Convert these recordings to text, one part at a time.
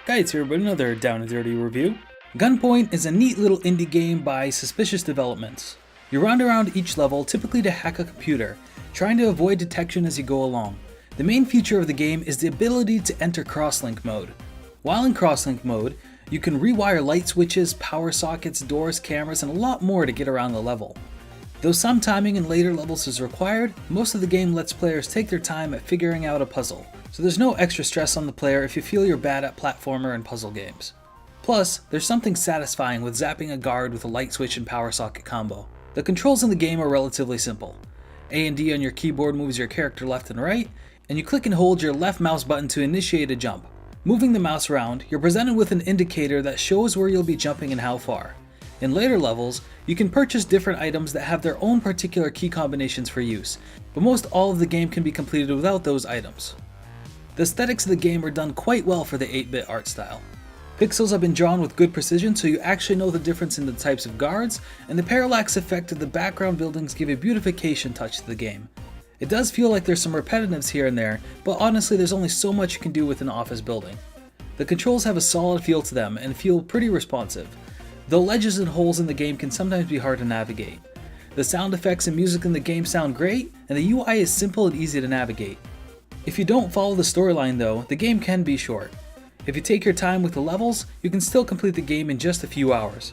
Guys here with another Down and Dirty review. Gunpoint is a neat little indie game by Suspicious Developments. You run around each level, typically to hack a computer, trying to avoid detection as you go along. The main feature of the game is the ability to enter crosslink mode. While in crosslink mode, you can rewire light switches, power sockets, doors, cameras, and a lot more to get around the level. Though some timing in later levels is required, most of the game lets players take their time at figuring out a puzzle, so there's no extra stress on the player if you feel you're bad at platformer and puzzle games. Plus, there's something satisfying with zapping a guard with a light switch and power socket combo. The controls in the game are relatively simple. A and D on your keyboard moves your character left and right, and you click and hold your left mouse button to initiate a jump. Moving the mouse around, you're presented with an indicator that shows where you'll be jumping and how far. In later levels, you can purchase different items that have their own particular key combinations for use, but most all of the game can be completed without those items. The aesthetics of the game are done quite well for the 8-bit art style. Pixels have been drawn with good precision so you actually know the difference in the types of guards, and the parallax effect of the background buildings give a beautification touch to the game. It does feel like there's some repetitives here and there, but honestly there's only so much you can do with an office building. The controls have a solid feel to them and feel pretty responsive, though ledges and holes in the game can sometimes be hard to navigate. The sound effects and music in the game sound great, and the UI is simple and easy to navigate. If you don't follow the storyline though, the game can be short. If you take your time with the levels, you can still complete the game in just a few hours.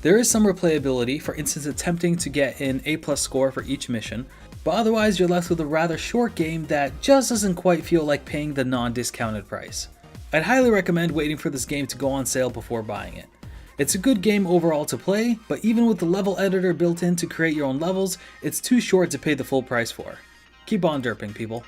There is some replayability, for instance attempting to get an A+ score for each mission, but otherwise you're left with a rather short game that just doesn't quite feel like paying the non-discounted price. I'd highly recommend waiting for this game to go on sale before buying it. It's a good game overall to play, but even with the level editor built in to create your own levels, it's too short to pay the full price for. Keep on derping, people.